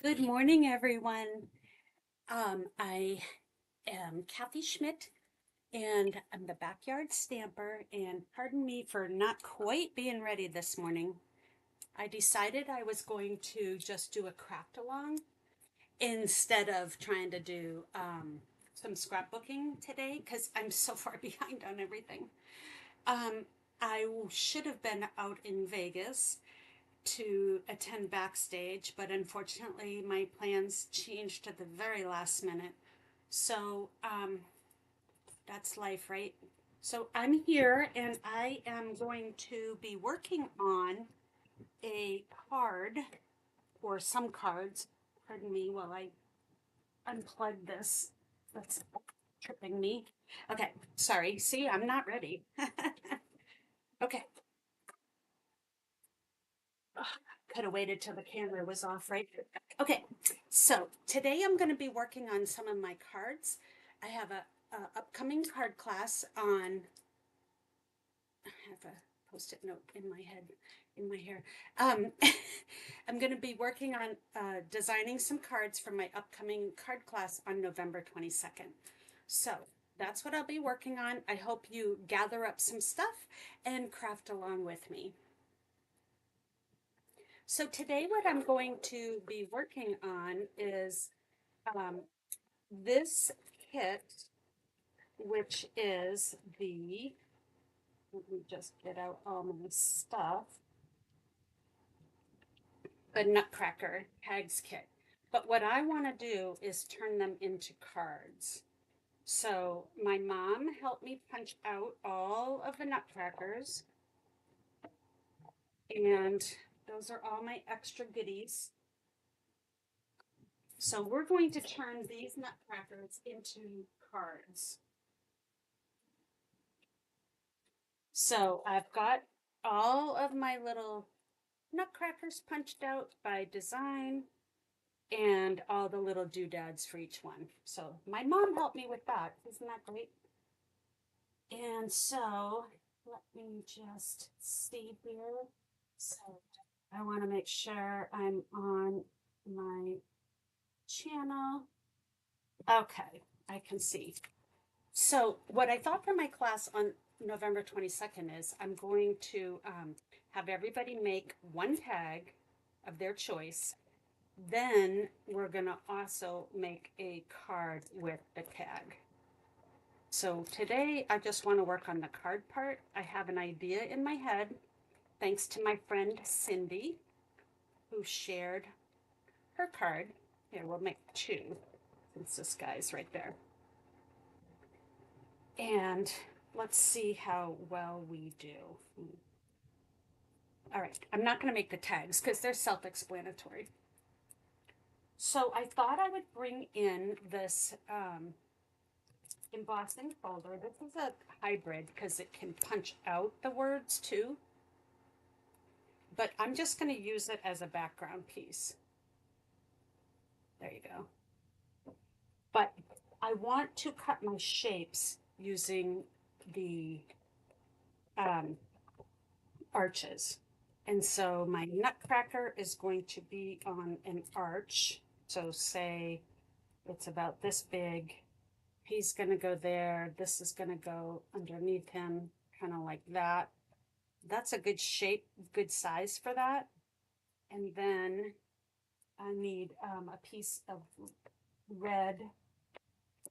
Good morning, everyone. I am Kathy Schmitt, and I'm the backyard stamper. And pardon me for not quite being ready this morning. I decided I was going to just do a craft along instead of trying to do some scrapbooking today because I'm so far behind on everything. Um, I should have been out in Vegas to attend backstage, but unfortunately, my plans changed at the very last minute. So that's life, right? So I'm here and I am going to be working on a card or some cards. Pardon me while I unplug this. That's tripping me. Okay, sorry. See, I'm not ready. Okay. Could have waited till the camera was off, right? Okay, so today I'm going to be working on some of my cards. I have a upcoming card class on. I have a post-it note in my head, in my hair. Um, I'm going to be working on designing some cards for my upcoming card class on November 22nd. So that's what I'll be working on. I hope you gather up some stuff and craft along with me. So today what I'm going to be working on is um, this kit, which is let me just get out all my stuff, the Nutcracker tags kit. But what I want to do is turn them into cards. So my mom helped me punch out all of the Nutcrackers, and those are all my extra goodies. So we're going to turn these Nutcrackers into cards. So I've got all of my little nutcrackers punched out by design and all the little doodads for each one. So my mom helped me with that. Isn't that great? And so let me just see here. So I want to make sure I'm on my channel. Okay, I can see. So what I thought for my class on November 22nd is I'm going to have everybody make one tag of their choice. Then we're going to also make a card with the tag. So today I just want to work on the card part. I have an idea in my head thanks to my friend Cindy who shared her card. Here, we'll make two since this guy's right there. And let's see how well we do. All right, I'm not going to make the tags because they're self-explanatory. So I thought I would bring in this embossing folder. This is a hybrid because it can punch out the words too. But I'm just going to use it as a background piece. There you go. But I want to cut my shapes using the arches. And so my nutcracker is going to be on an arch. So say it's about this big. He's going to go there. This is going to go underneath him, kind of like that. That's a good shape, good size for that. And then I need a piece of red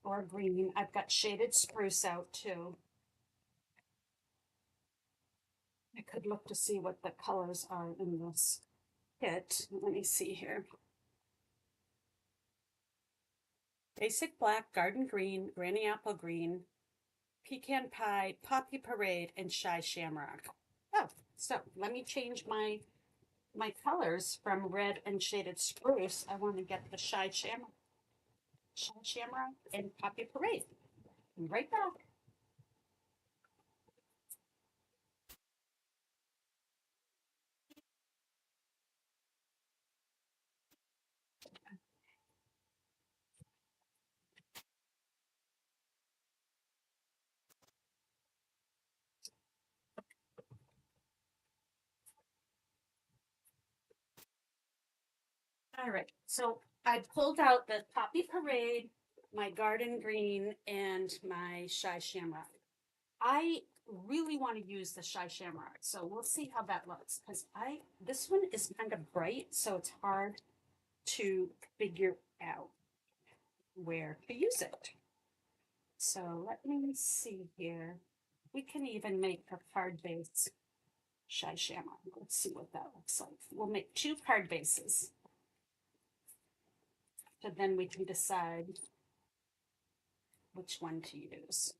or green. I've got shaded spruce out too. I could look to see what the colors are in this kit. Let me see here. Basic black, garden green, granny apple green, pecan pie, poppy parade, and shy shamrock. Oh, so let me change my colors from red and shaded spruce. I want to get the shy shamrock and poppy parade. Be right back. All right, so I pulled out the Poppy Parade, my Garden Green, and my Shy Shamrock. I really want to use the Shy Shamrock, so we'll see how that looks. Because this one is kind of bright, so it's hard to figure out where to use it. So let me see here. We can even make a card base Shy Shamrock. Let's see what that looks like. We'll make 2 card bases. So then we can decide which one to use.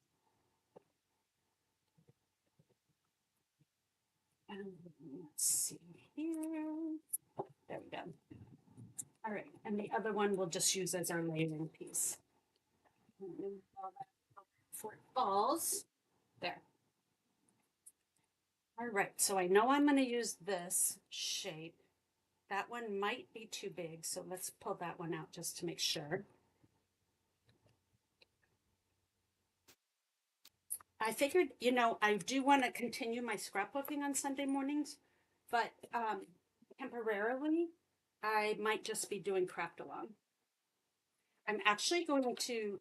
And let's see here. There we go. All right, and the other one we'll just use as our layering piece. Before it falls. There. All right, so I know I'm going to use this shape. That one might be too big, so let's pull that one out just to make sure. I figured, you know, I do want to continue my scrapbooking on Sunday mornings, but temporarily, I might just be doing craft along. I'm actually going to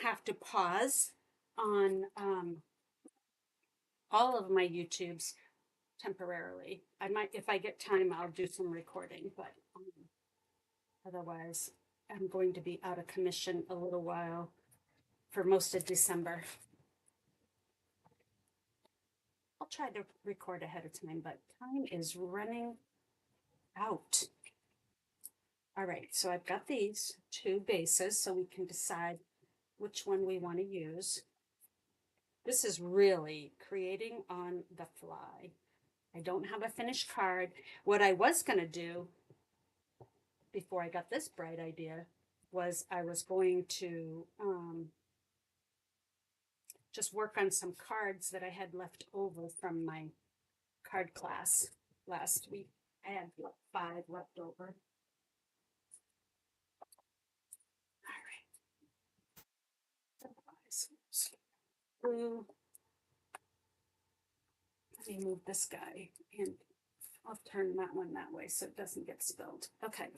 have to pause on all of my YouTubes temporarily. I might, if I get time, I'll do some recording, but otherwise, I'm going to be out of commission a little while for most of December. I'll try to record ahead of time, but time is running out. All right, so I've got these 2 bases so we can decide which one we want to use. This is really creating on the fly. I don't have a finished card. What I was going to do before I got this bright idea was I was going to just work on some cards that I had left over from my card class last week. I had 5 left over. Blue. Let me move this guy and I'll turn that one that way so it doesn't get spilled. Okay.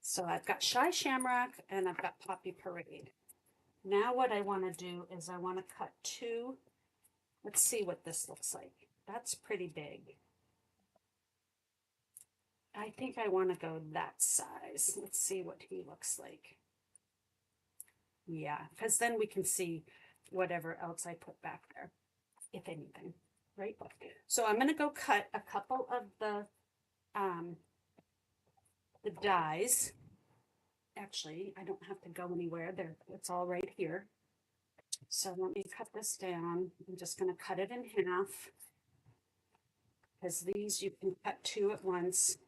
So I've got Shy Shamrock and I've got Poppy Parade. Now what I want to do is I want to cut 2. Let's see what this looks like. That's pretty big. I think I want to go that size. Let's see what he looks like. Yeah, because then we can see whatever else I put back there, if anything, right? So I'm going to go cut a couple of the dies. Actually, I don't have to go anywhere. There, it's all right here. So let me cut this down. I'm just going to cut it in half because these you can cut 2 at once.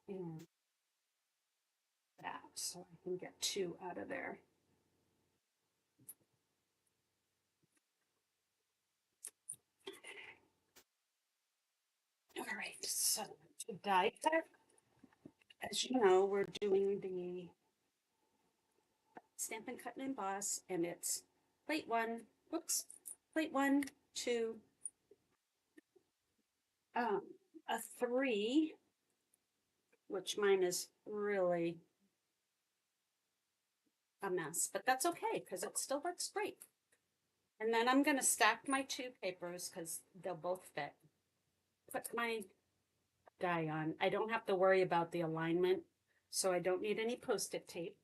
And that, so I can get 2 out of there. All right, so to die cut, as you know, we're doing the Stampin' Cut and Emboss, and it's plate 1, whoops, plate 1, 2, a 3, which mine is really a mess, but that's okay because it still looks great. And then I'm going to stack my 2 papers because they'll both fit. Put my die on. I don't have to worry about the alignment, so I don't need any Post-it tape.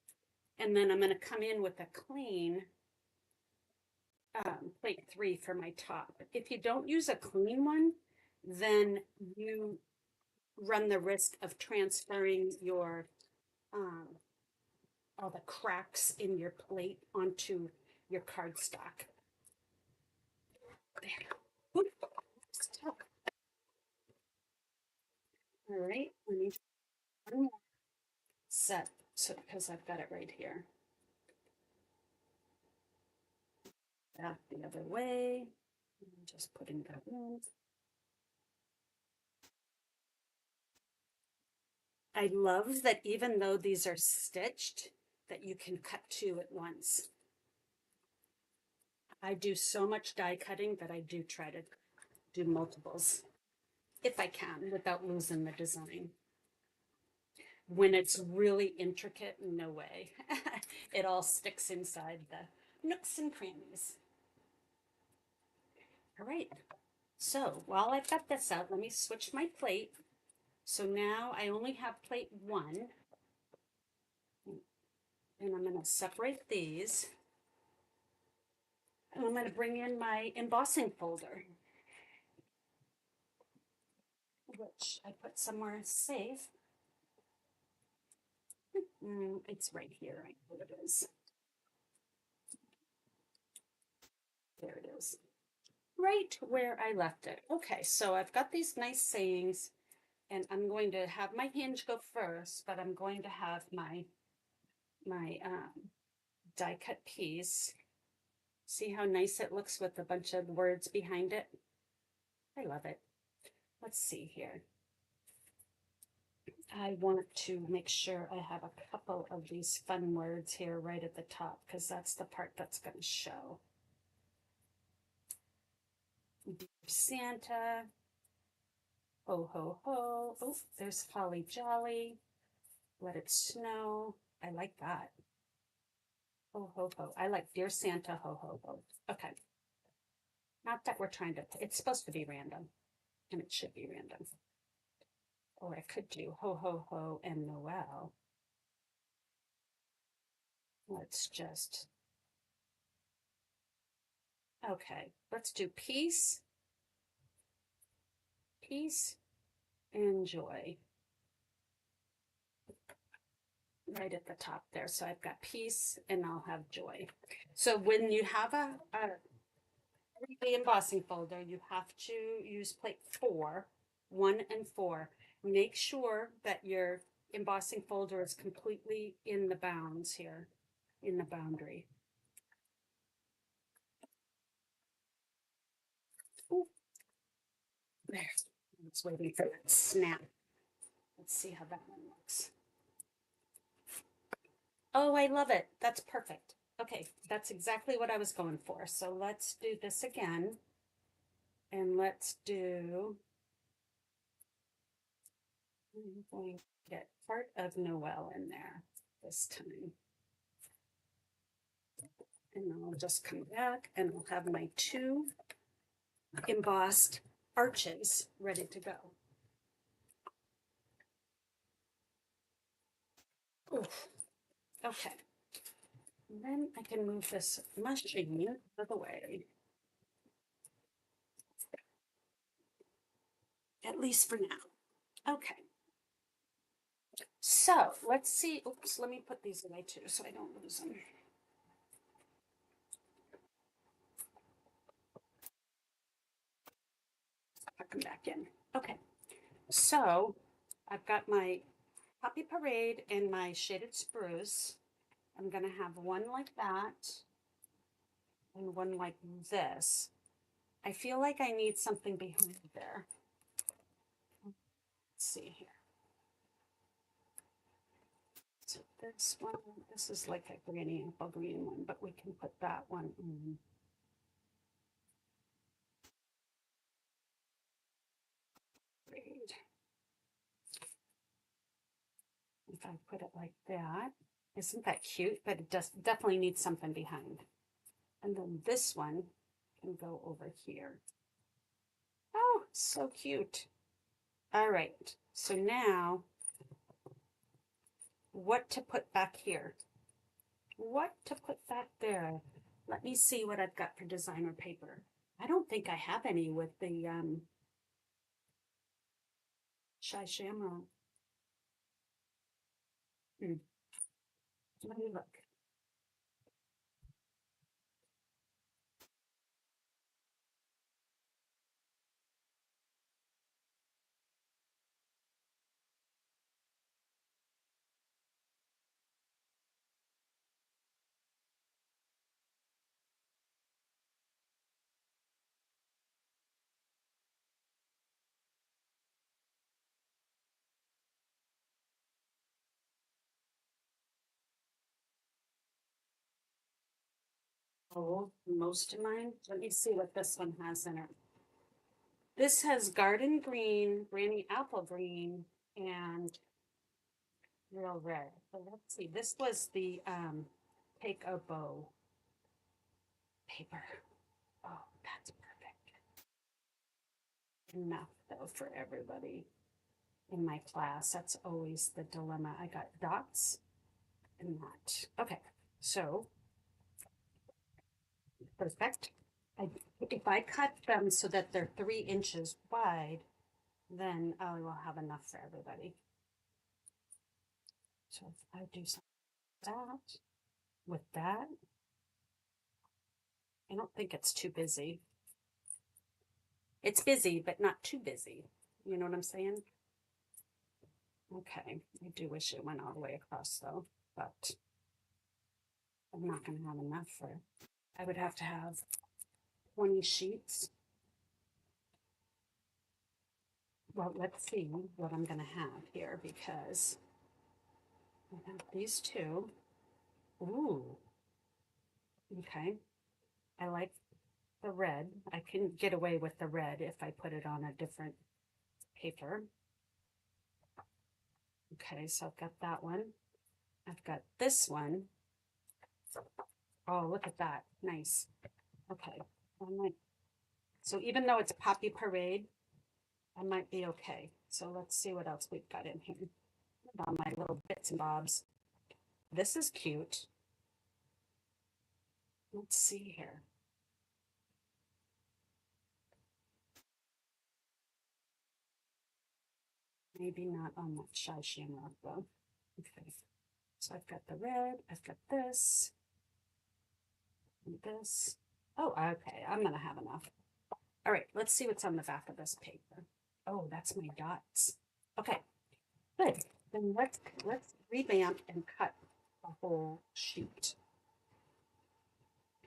And then I'm going to come in with a clean plate 3 for my top. If you don't use a clean one, then you run the risk of transferring your all the cracks in your plate onto your cardstock. There. All right, let me set, so because I've got it right here. Back the other way. I'm just putting that in. I love that even though these are stitched, that you can cut 2 at once. I do so much die cutting that I do try to do multiples. if I can, without losing the design. When it's really intricate, no way. It all sticks inside the nooks and crannies. All right. So while I've got this out, let me switch my plate. So now I only have plate one. And I'm going to separate these. And I'm going to bring in my embossing folder, which I put somewhere safe. It's right here. I know it is. There it is. Right where I left it. Okay, so I've got these nice sayings, and I'm going to have my hinge go first, but I'm going to have my die cut piece. See how nice it looks with a bunch of words behind it? I love it. Let's see here. I want to make sure I have a couple of these fun words here right at the top, because that's the part that's going to show. Dear Santa, ho ho ho. Oh, there's Holly Jolly. Let it snow. I like that. Ho ho ho. I like Dear Santa, ho ho ho. Okay. Not that we're trying to, it's supposed to be random, and it should be random. Or I could do ho ho ho and Noel. Let's just, okay, let's do peace, peace, and joy. Right at the top there. So I've got peace and I'll have joy. So when you have the embossing folder, you have to use plate 4, 1 and 4. Make sure that your embossing folder is completely in the bounds here, in the boundary. Ooh. There. It's waiting for that snap. Let's see how that one looks. Oh, I love it. That's perfect. Okay, that's exactly what I was going for. So let's do this again. And let's do, I'm going to get part of Noel in there this time. And then I'll just come back and I'll have my 2 embossed arches ready to go. Oof. Okay. And then I can move this machine out of the way. At least for now. Okay. So let's see. Oops, let me put these away too so I don't lose them. Put them back in. Okay. So I've got my Poppy Parade and my shaded spruce. I'm going to have one like that and one like this. I feel like I need something behind there. Let's see here. So this one, this is like a granny apple green one, but we can put that one in. Great. If I put it like that, isn't that cute? But it does definitely needs something behind. And then this one can go over here. Oh, so cute. All right, so now what to put back here? What to put back there? Let me see what I've got for designer paper. I don't think I have any with the Shy Shamrock. Let me look. Oh, most of mine. Let me see what this one has in it. This has garden green, granny apple green, and real red. So let's see. This was the take a bow paper. Oh, that's perfect. Enough though for everybody in my class. That's always the dilemma. I got dots and that. Okay, so perfect. If I cut them so that they're 3 inches wide, then I will have enough for everybody. So if I do something like that with that, I don't think it's too busy. It's busy, but not too busy. You know what I'm saying? Okay, I do wish it went all the way across though, but I'm not going to have enough for it. I would have to have 20 sheets. Well, let's see what I'm going to have here because I have these two. Ooh, okay. I like the red. I can get away with the red if I put it on a different paper. Okay, so I've got that one. I've got this one. Oh, look at that. Nice. Okay. So even though it's Poppy Parade, I might be okay. So let's see what else we've got in here. On my little bits and bobs. This is cute. Let's see here. Maybe not on that shy shamrock though. Okay. So I've got the red, I've got this, and this. Oh, okay. I'm gonna have enough. All right, let's see what's on the back of this paper. Oh, that's my dots. Okay, good. Then let's revamp and cut a whole sheet.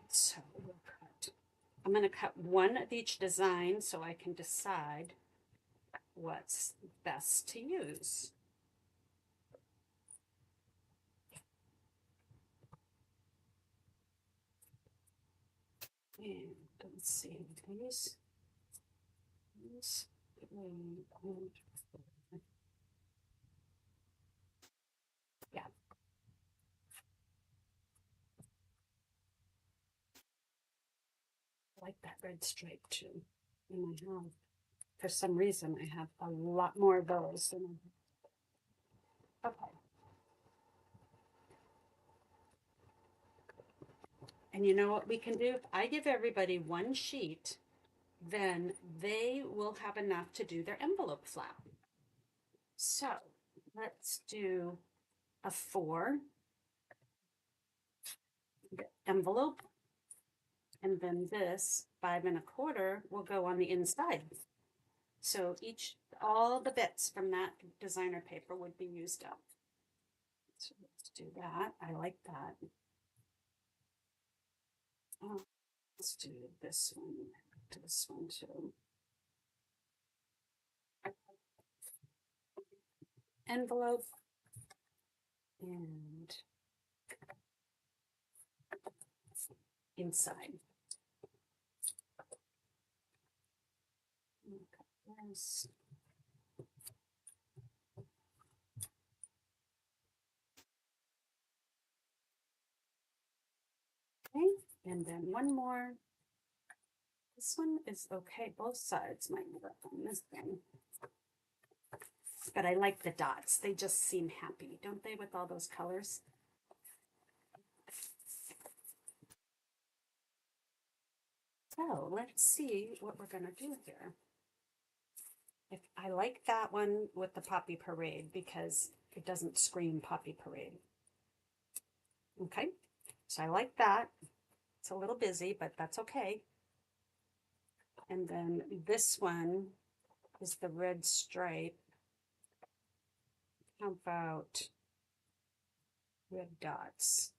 So we'll cut. I'm gonna cut one of each design so I can decide what's best to use. And let's see these. Yeah. I like that red stripe too. And I have, for some reason, I have a lot more of those than okay. And you know what we can do? If I give everybody one sheet, then they will have enough to do their envelope flap. So let's do a 4 envelope, and then this 5 1/4 will go on the inside. So all the bits from that designer paper would be used up. So let's do that. I like that. Oh, let's do this one too. Envelope and inside. This. Okay, and then one more. This one is okay. Both sides might work on this thing. But I like the dots. They just seem happy, don't they, with all those colors? So let's see what we're going to do here. If I like that one with the Poppy Parade because it doesn't scream Poppy Parade. Okay, so I like that. It's a little busy, but that's okay. And then this one is the red stripe. How about red dots?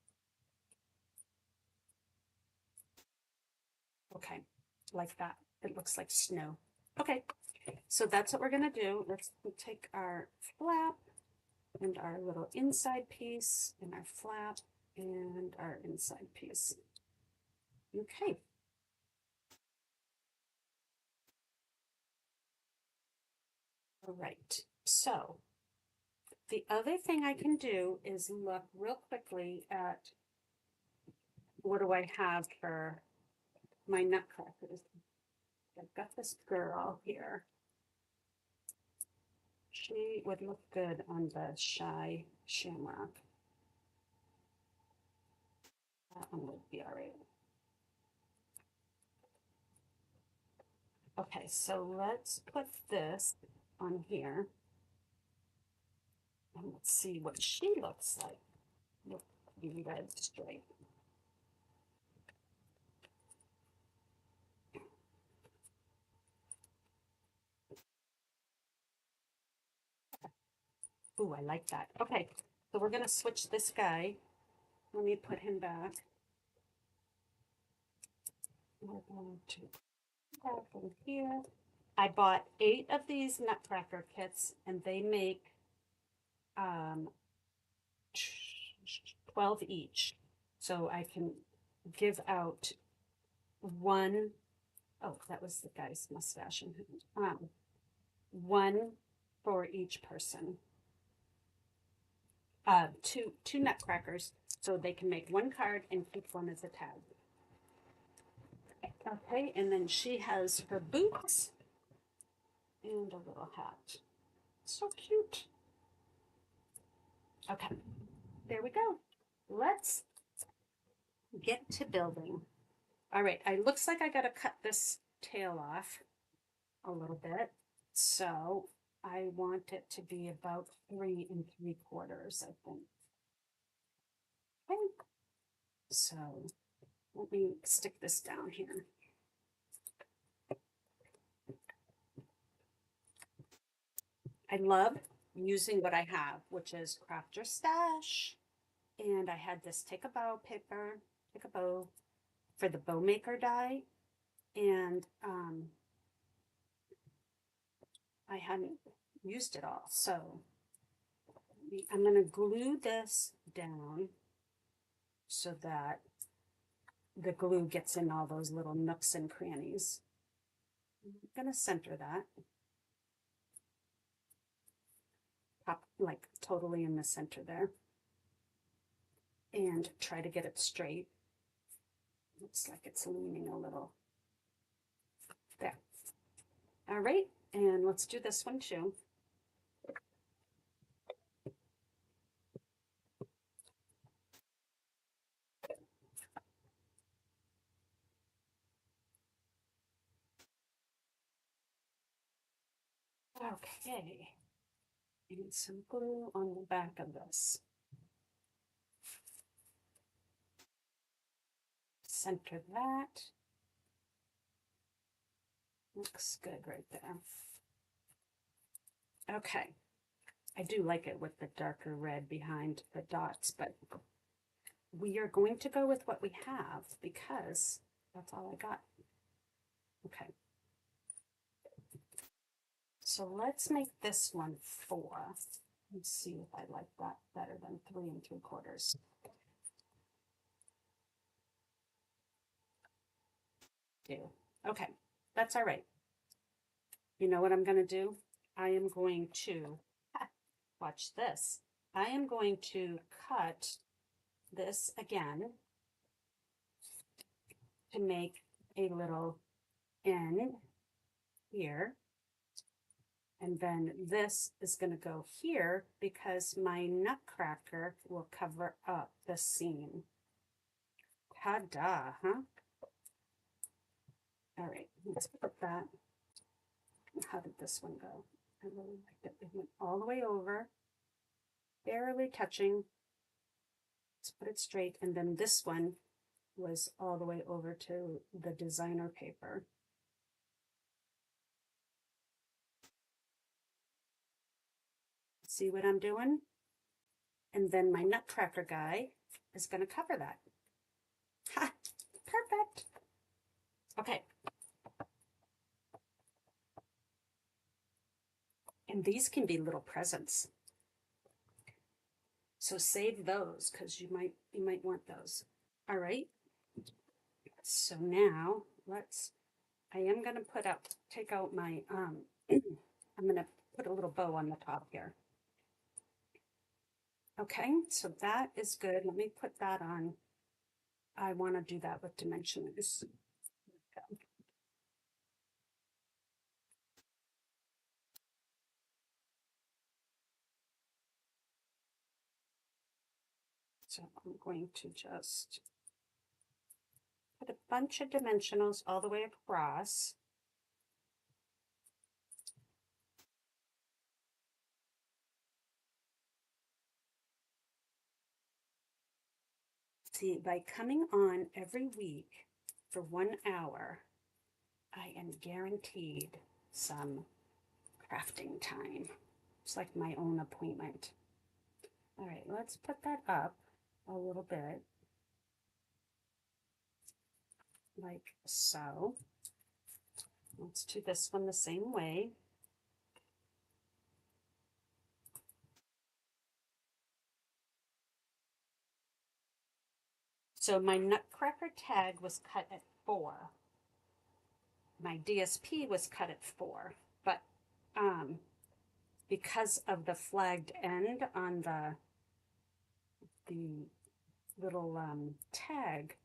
Okay, like that. It looks like snow. Okay, so that's what we're gonna do. Let's take our flap and our little inside piece and our flap and our inside piece. Okay. All right, so the other thing I can do is look real quickly at what do I have for my nutcrackers. I've got this girl here. She would look good on the shy shamrock. That one would be all right. Okay, so let's put this on here. And let's see what she looks like. Look, you red stripe. Ooh, I like that. Okay, so we're gonna switch this guy. Let me put him back. We're going to put that in here. I bought 8 of these nutcracker kits, and they make um, 12 each. So I can give out one. Oh, that was the guy's mustache and one for each person. Two nutcrackers, so they can make one card and keep one as a tag. Okay, and then she has her boots and a little hat. So cute. Okay, there we go. Let's get to building. All right, it looks like I gotta cut this tail off a little bit. So I want it to be about 3 3/4, I think. Okay. So let me stick this down here. I love using what I have, which is Craft Your Stash. And I had this take a bow paper, take a bow for the bow maker die. And I hadn't used it all. So I'm going to glue this down so that the glue gets in all those little nooks and crannies. I'm going to center that. Pop like totally in the center there. And try to get it straight. Looks like it's leaning a little. There. All right, and let's do this one too. Okay, and some glue on the back of this. Center that. Looks good right there. Okay, I do like it with the darker red behind the dots, but we are going to go with what we have because that's all I got. Okay. So let's make this one 4. Let's see if I like that better than 3 3/4. Okay, that's all right. You know what I'm going to do? I am going to, watch this. I am going to cut this again to make a little N here. And then this is going to go here because my nutcracker will cover up the seam. Ta-da, huh? All right, let's put that. How did this one go? I really liked it. It went all the way over, barely touching. Let's put it straight. And then this one was all the way over to the designer paper. See what I'm doing? And then my nutcracker guy is going to cover that. Ha! Perfect. Okay. And these can be little presents. So save those because you might want those. All right. So now I am going to take out my, I'm going to put a little bow on the top here. Okay, so that is good. Let me put that on. I want to do that with dimensionals. So I'm going to just put a bunch of dimensionals all the way across. See, by coming on every week for 1 hour, I am guaranteed some crafting time. It's like my own appointment. All right, let's put that up a little bit, like so. Let's do this one the same way. So my nutcracker tag was cut at 4. My DSP was cut at 4, but because of the flagged end on the little tag,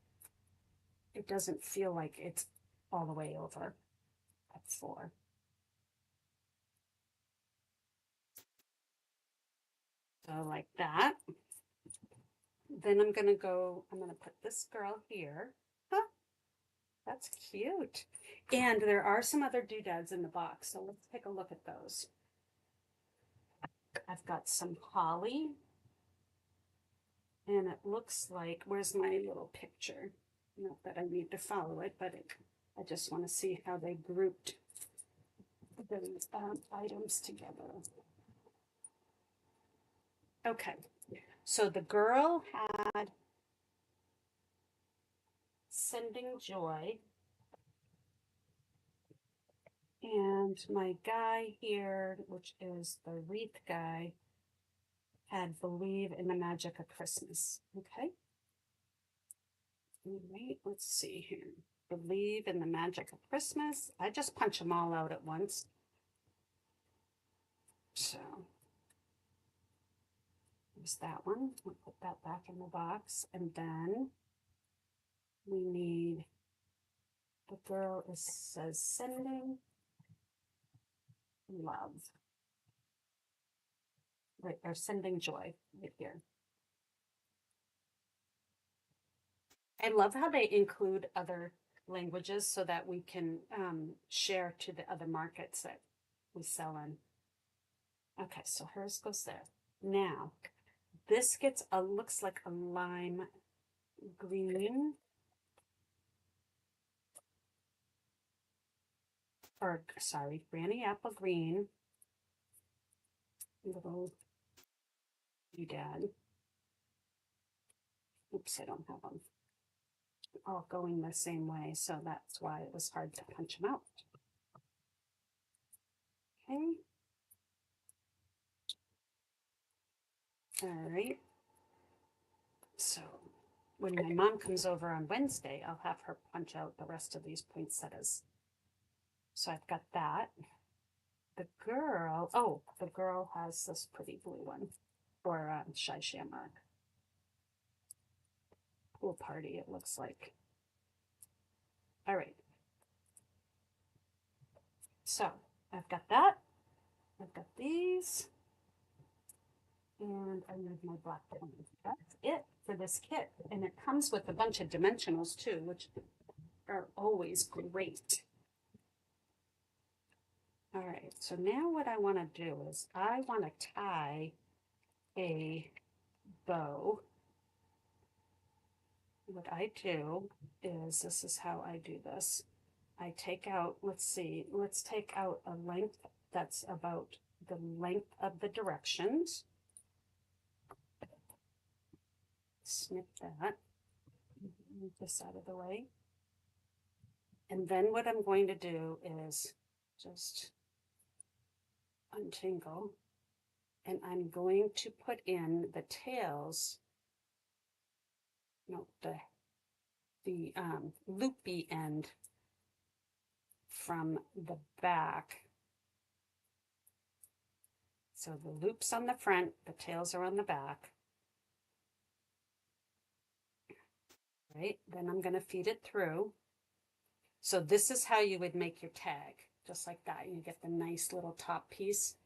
it doesn't feel like it's all the way over at 4. So like that. Then I'm gonna put this girl here. Huh, that's cute. And there are some other doodads in the box, so let's take a look at those. I've got some holly, and it looks like, where's my little picture? Not that I need to follow it, but I just want to see how they grouped the items together. Okay, so the girl had Sending Joy, and my guy here, which is the wreath guy, had Believe in the Magic of Christmas. Okay. All right, let's see here. Believe in the Magic of Christmas. I just punch them all out at once. So there's that one. We'll put that back in the box. And then we need, the girl says Sending Love. Right, or Sending Joy right here. I love how they include other languages so that we can share to the other markets that we sell in. Okay, so hers goes there. Now, this gets looks like a lime green. Or, sorry, granny apple green. Little doodad. Oops, I don't have them all going the same way, so that's why it was hard to punch them out. Okay. All right. So when my mom comes over on Wednesday, I'll have her punch out the rest of these poinsettias. So I've got that. The girl has this pretty blue one for Shy Shamrock. Pool party, it looks like. All right. So I've got that. I've got these. And I need my black one. That's it for this kit. And it comes with a bunch of dimensionals too, which are always great. All right, so now what I want to do is I want to tie a bow. What I do is, this is how I do this. I take out, let's take out a length that's about the length of the directions. Snip that, move this out of the way. And then what I'm going to do is just untangle, and I'm going to put in the tails, no, the loopy end from the back So the loop's on the front, the tails are on the back. Right, then I'm going to feed it through. So this is how you would make your tag, just like that. You get the nice little top piece.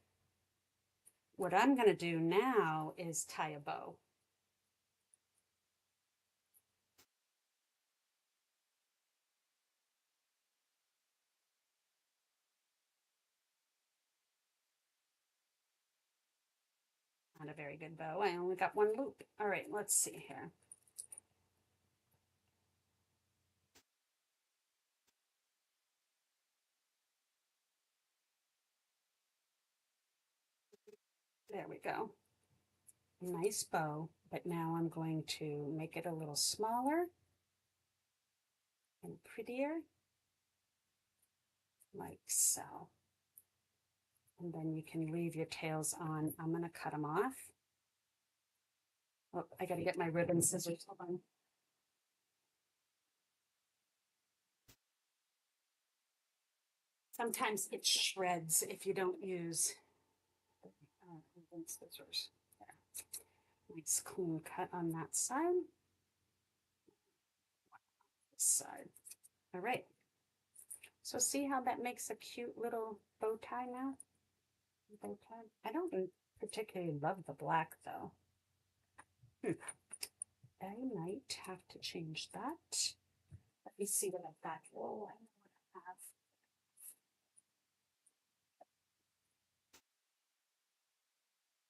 What I'm going to do now is tie a bow. Not a very good bow. I only got one loop. All right, let's see here. There we go. Nice bow, but now I'm going to make it a little smaller and prettier, like so. And then you can leave your tails on. I'm going to cut them off. Oh, I got to get my ribbon scissors. Hold on. Sometimes it shreds if you don't use ribbon scissors. There. Nice clean cut on that side. This side. All right. So see how that makes a cute little bow tie now? Bow tie. I don't particularly love the black though. I might have to change that. Let me see what I've got. Oh, I know what I have.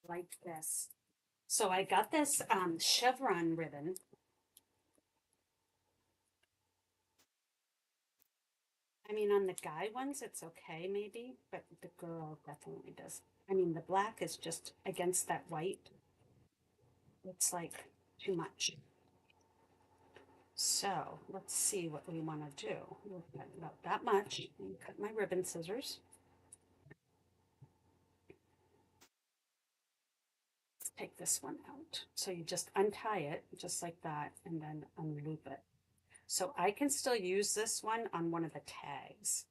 Like this. So I got this chevron ribbon. I mean, on the guy ones, it's okay maybe, but the girl definitely does. I mean, the black is just against that white. It's like too much. So let's see what we want to do. We'll cut about that much. Cut my ribbon scissors. Let's take this one out. So you just untie it just like that and then unloop it. So I can still use this one on one of the tags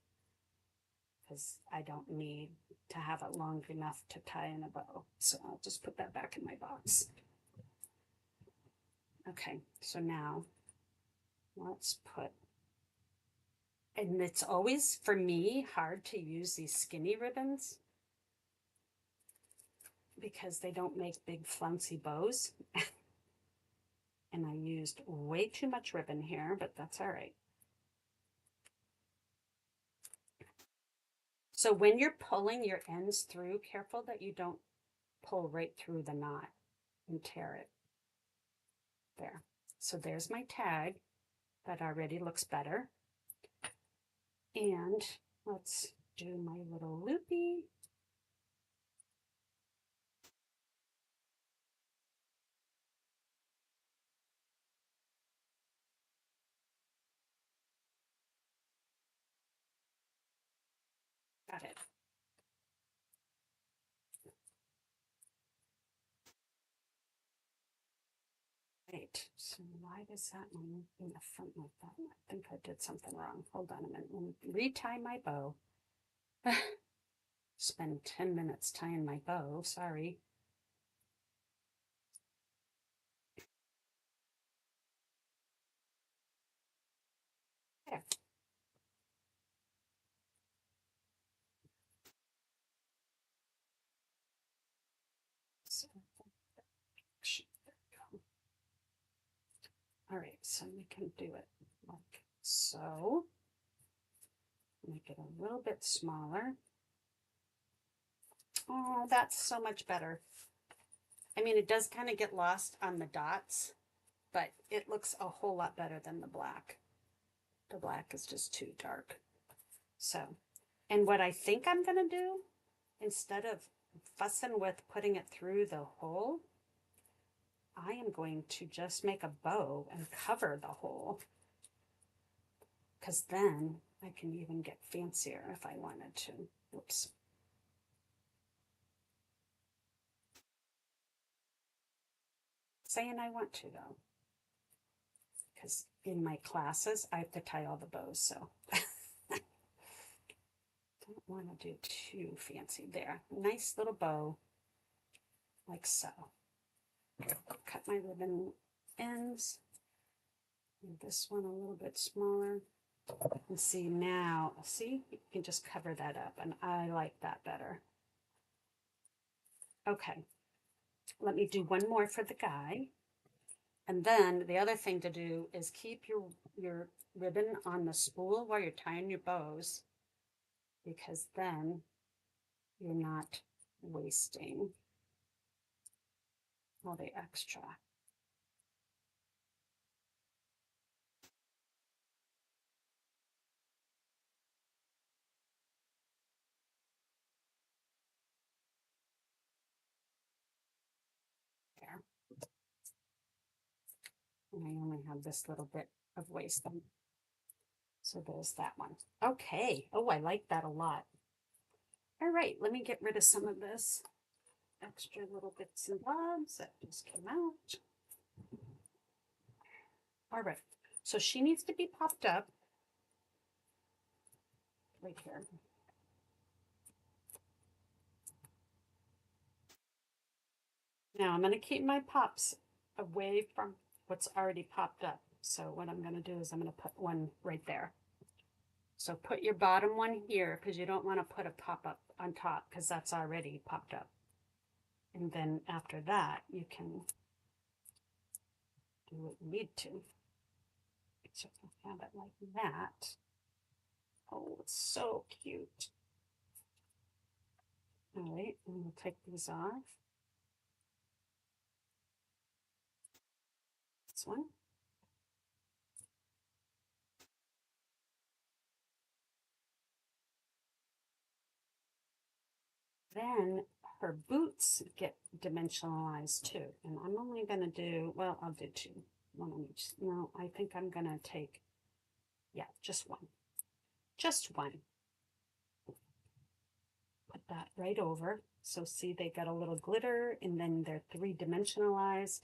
because I don't need to have it long enough to tie in a bow. So I'll just put that back in my box. Okay, so now let's put, and it's always, for me, hard to use these skinny ribbons because they don't make big flouncy bows. And I used way too much ribbon here, but that's all right. So when you're pulling your ends through, careful that you don't pull right through the knot and tear it. There. So there's my tag. That already looks better. And let's do my little loopy. Got it. Right, so why does that one in the front like that? I think I did something wrong. Hold on a minute. Let me retie my bow. Spend 10 minutes tying my bow. Sorry. There. So, all right, so we can do it like so. Make it a little bit smaller. Oh, that's so much better. I mean, it does kind of get lost on the dots, but it looks a whole lot better than the black. The black is just too dark. So, and what I think I'm going to do, instead of fussing with putting it through the hole, I am going to just make a bow and cover the hole. Because then I can even get fancier if I wanted to. Oops. Saying I want to, though. Because in my classes, I have to tie all the bows, so don't want to do too fancy there. Nice little bow. like so. Cut my ribbon ends. And this one a little bit smaller. And see now, see, you can just cover that up, and I like that better. Okay, let me do one more for the guy. And then the other thing to do is keep your ribbon on the spool while you're tying your bows, because then you're not wasting all the extra. There. And I only have this little bit of wasting. So there's that one. Okay. Oh, I like that a lot. All right, let me get rid of some of this extra little bits and bobs that just came out. All right, so she needs to be popped up right here. Now I'm going to keep my pops away from what's already popped up. So what I'm going to do is I'm going to put one right there. So put your bottom one here because you don't want to put a pop up on top because that's already popped up. And then after that, you can do what you need to. So have it like that. Oh, it's so cute. All right, and we'll take these off. This one. Then her boots get dimensionalized too. And I'm only going to do, well, I'll do two. One on each. No, I think I'm going to take, yeah, just one. Just one. Put that right over. So see, they got a little glitter and then they're three-dimensionalized.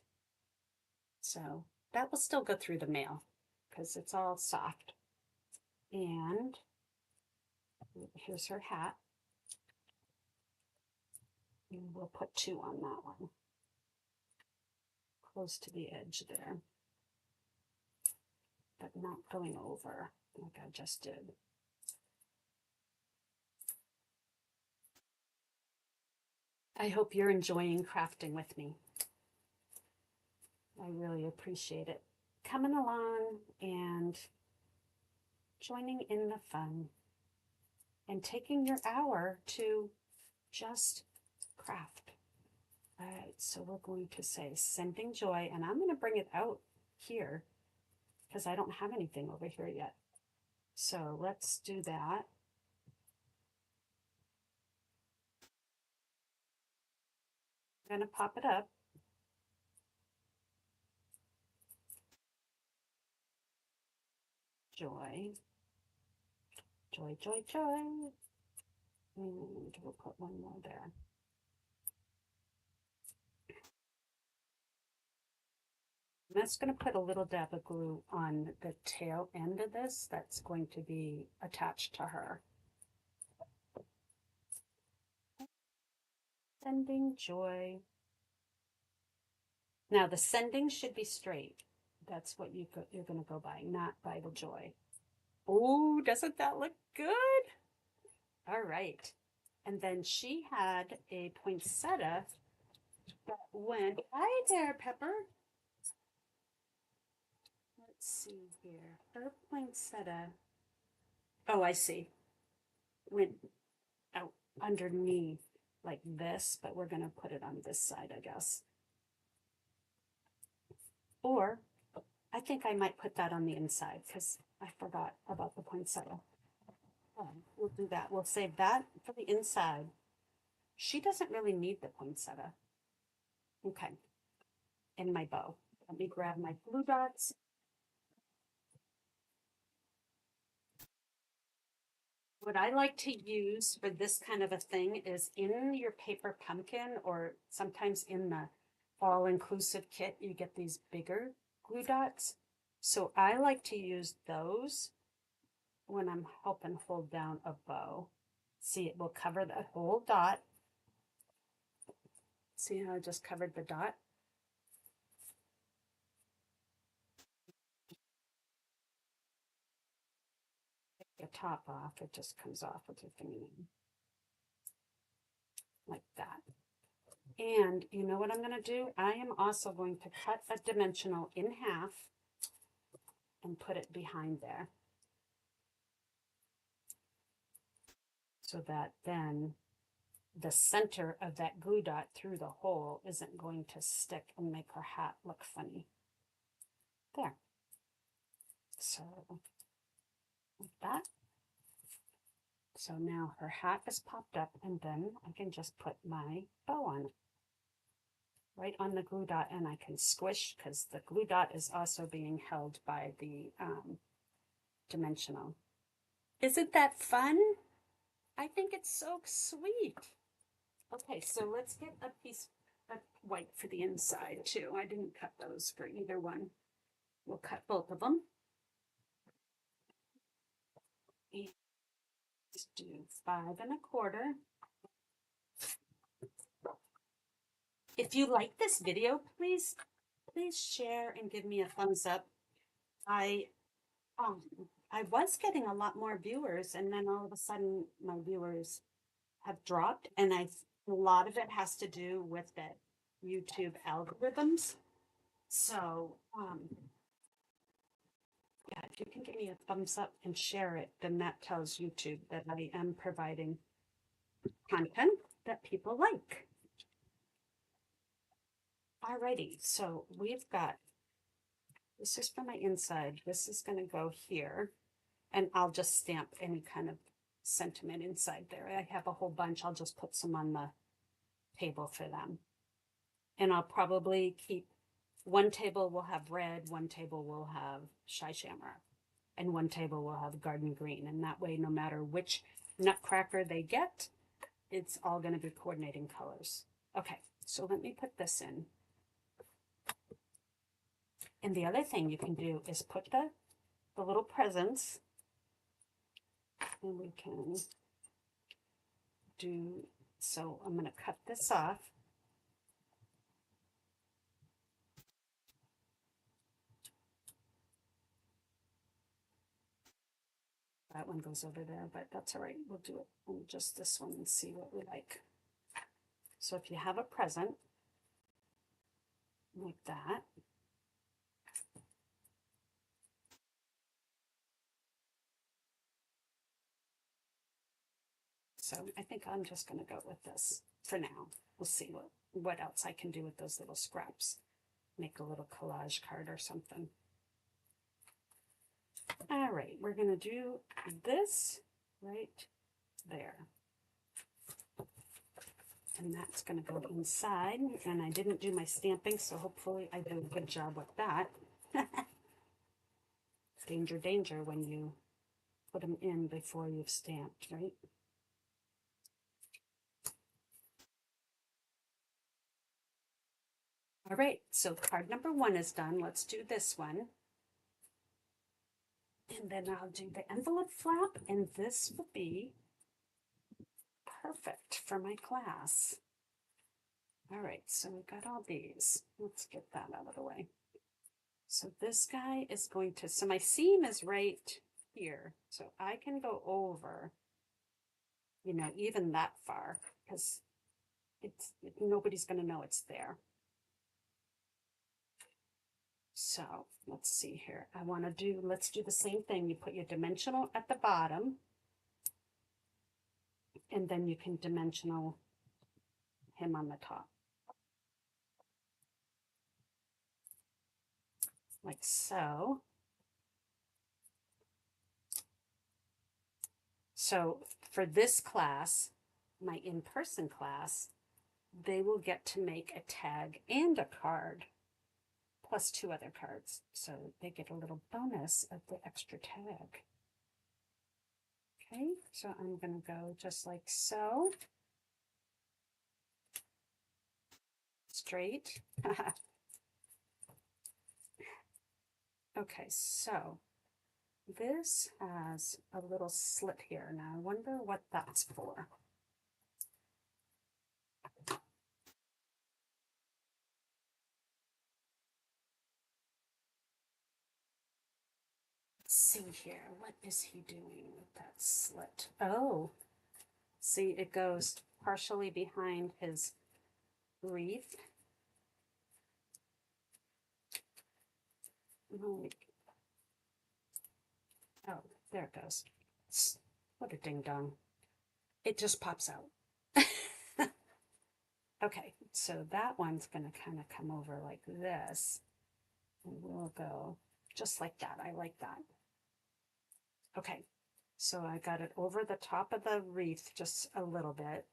So that will still go through the mail because it's all soft. And here's her hat. And we'll put two on that one. Close to the edge there. But not going over like I just did. I hope you're enjoying crafting with me. I really appreciate it. Coming along and joining in the fun and taking your hour to just craft. All right, so we're going to say sending joy, and I'm going to bring it out here because I don't have anything over here yet. So let's do that. I'm going to pop it up. Joy, joy, joy, joy. And we'll put one more there. I'm just going to put a little dab of glue on the tail end of this that's going to be attached to her. Sending joy. Now the sending should be straight. That's what you're going to go by, not by the joy. Oh, doesn't that look good? All right. And then she had a poinsettia that went, hi there, Pepper. Let's see here. Her poinsettia. Oh, I see. Went out underneath like this, but we're going to put it on this side, I guess. Or I think I might put that on the inside because I forgot about the poinsettia. We'll do that. We'll save that for the inside. She doesn't really need the poinsettia. Okay. And my bow. Let me grab my glue dots. What I like to use for this kind of a thing is in your paper pumpkin, or sometimes in the all-inclusive kit, you get these bigger glue dots. So I like to use those when I'm helping hold down a bow. See, it will cover the whole dot. See how I just covered the dot? Take the top off, it just comes off with your fingernail. Like that. And you know what I'm going to do? I am also going to cut a dimensional in half and put it behind there. So that then the center of that glue dot through the hole isn't going to stick and make her hat look funny. There. So like that. So now her hat is popped up, and then I can just put my bow on it. Right on the glue dot, and I can squish because the glue dot is also being held by the dimensional. Isn't that fun? I think it's so sweet. Okay, so let's get a piece of white for the inside too. I didn't cut those for either one. We'll cut both of them. And do 5 1/4. If you like this video, please share and give me a thumbs up. I um I was getting a lot more viewers, and then all of a sudden my viewers have dropped, and a lot of it has to do with the YouTube algorithms. So yeah, if you can give me a thumbs up and share it, then that tells YouTube that I am providing content that people like. Alrighty, so we've got, this is for my inside, this is going to go here, and I'll just stamp any kind of sentiment inside there. I have a whole bunch, I'll just put some on the table for them. And I'll probably keep, one table will have red, one table will have shy shamrock, and one table will have garden green. And that way, no matter which nutcracker they get, it's all going to be coordinating colors. Okay, so let me put this in. And the other thing you can do is put the little presents, and we can do, so I'm going to cut this off. That one goes over there, but that's all right. We'll do it on just this one and see what we like. So if you have a present like that, so I think I'm just going to go with this for now. We'll see what else I can do with those little scraps. Make a little collage card or something. All right, we're going to do this right there. And that's going to go inside. And I didn't do my stamping, so hopefully I did a good job with that. Danger, danger when you put them in before you've stamped, right? All right, so card number 1 is done. Let's do this one. And then I'll do the envelope flap, and this will be perfect for my class. All right, so we've got all these. Let's get that out of the way. So this guy is going to, so my seam is right here. So I can go over, you know, even that far, because nobody's going to know it's there. So let's see here. I want to do, let's do the same thing. You put your dimensional at the bottom, and then you can dimensional him on the top. Like so. So for this class, my in-person class, they will get to make a tag and a card, plus 2 other cards. So they get a little bonus of the extra tag. Okay, so I'm going to go just like so. Straight. Okay, so this has a little slit here. Now I wonder what that's for. see here. What is he doing with that slit? Oh, see, it goes partially behind his wreath. Like, oh, there it goes. What a ding dong. It just pops out. Okay, so that one's going to kind of come over like this. And we'll go just like that. I like that. Okay, so I got it over the top of the wreath just a little bit.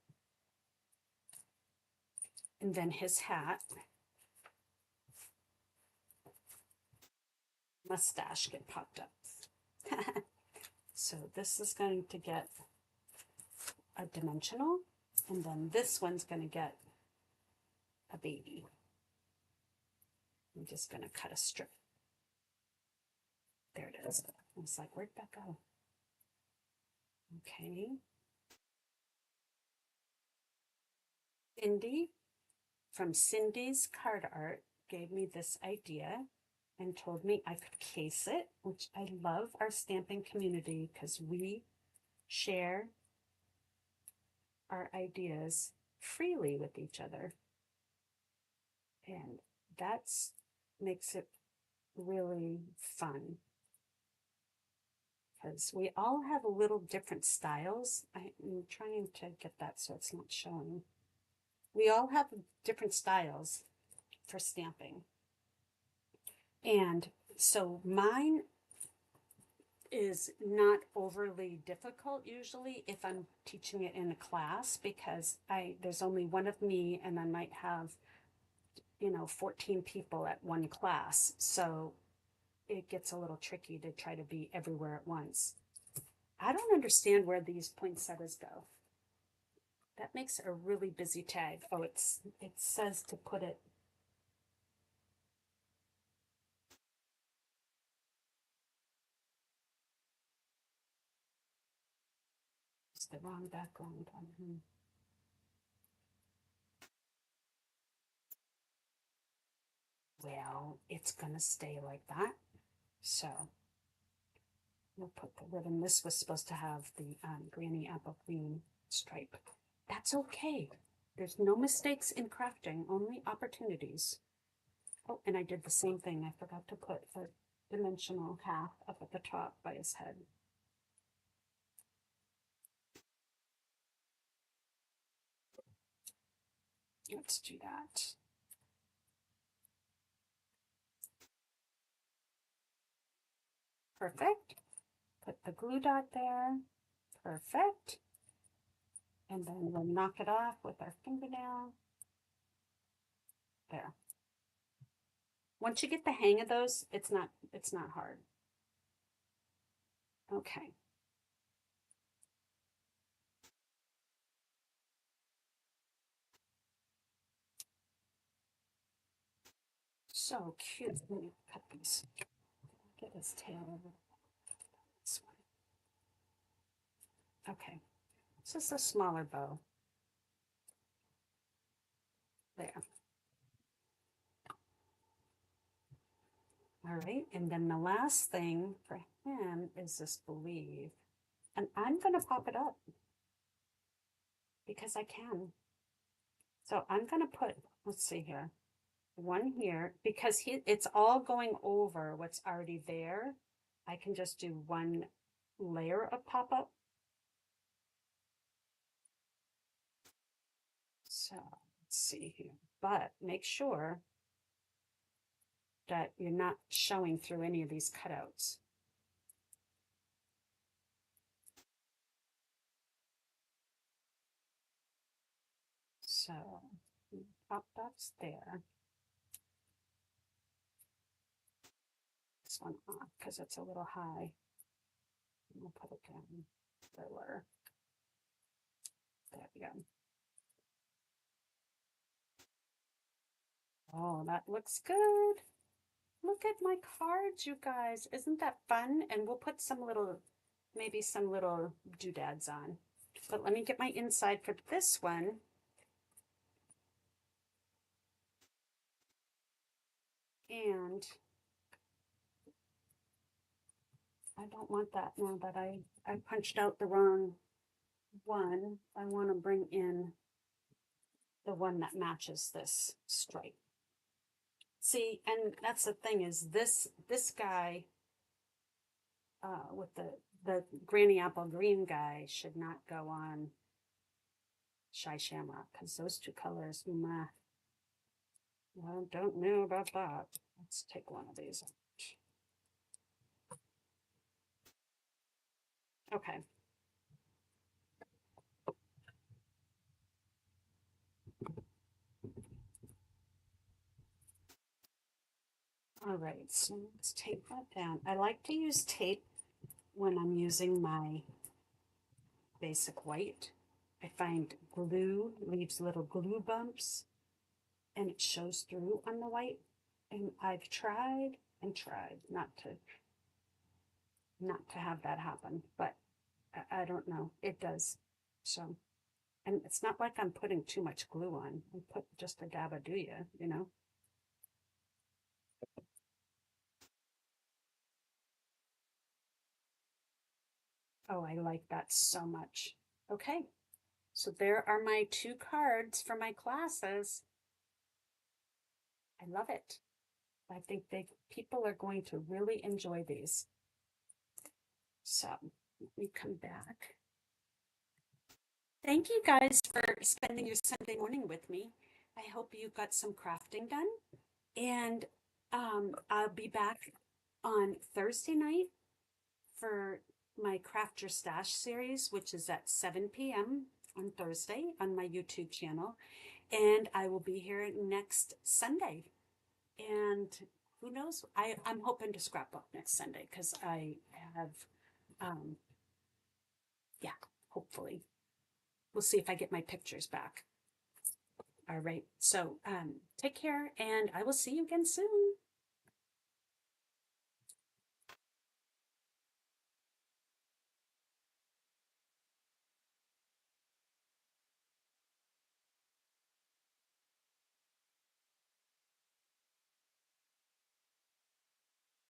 And then his hat. Mustache get popped up. So this is going to get a dimensional, and then this one's going to get a baby. I'm just going to cut a strip. There it is. I was like, where'd that go? Okay. Cindy from Cindy's Card Art gave me this idea and told me I could case it, which I love our stamping community because we share our ideas freely with each other. And that's makes it really fun because we all have a little different styles. I'm trying to get that so it's not showing. We all have different styles for stamping. And so mine is not overly difficult usually if I'm teaching it in a class because there's only one of me and I might have 14 people at one class. So it gets a little tricky to try to be everywhere at once. I don't understand where these poinsettias go. That makes a really busy tag. Oh, it says to put it. It's the wrong background on him. Well, it's gonna stay like that. So we'll put the ribbon. This was supposed to have the Granny Apple Queen stripe. That's okay. There's no mistakes in crafting, only opportunities. Oh, and I did the same thing. I forgot to put a dimensional half up at the top by his head. Let's do that. Perfect. Put the glue dot there. Perfect. And then we'll knock it off with our fingernail. There. Once you get the hang of those, it's not hard. Okay. So cute. Let me cut these. Get his tail over this one. Okay. This is a smaller bow. There. All right, and then the last thing for him is this believe. And I'm going to pop it up because I can. So I'm going to put, let's see here, one here because it's all going over what's already there. I can just do one layer of pop-up. So let's see here, but make sure that you're not showing through any of these cutouts. So pop that's there. This one off because it's a little high. We'll put it down lower. There we go. Oh, that looks good. Look at my cards, you guys. Isn't that fun? And we'll put some little, maybe some little doodads on. But let me get my inside for this one. And I I don't want that now that I punched out the wrong one. I want to bring in the one that matches this stripe. See, and that's the thing is this guy with the Granny Apple Green guy should not go on Shy Shamrock because those two colors, meh. I don't know about that. Let's take one of these out. Okay. All right, so let's tape that down. I like to use tape when I'm using my basic white. I find glue leaves little glue bumps and it shows through on the white. And I've tried and tried not to have that happen, but I don't know. It does. So, and it's not like I'm putting too much glue on. I put just a dab of do you know? Oh, I like that so much. Okay, so there are my two cards for my classes. I love it. I think people are going to really enjoy these. So let me come back. Thank you guys for spending your Sunday morning with me. I hope you got some crafting done. And I'll be back on Thursday night for my Craft Your Stash series, which is at 7 p.m. on Thursday on my YouTube channel. And I will be here next Sunday. And who knows? I'm hoping to scrapbook next Sunday because I have, um, yeah, hopefully. We'll see if I get my pictures back. All right. So take care and I will see you again soon.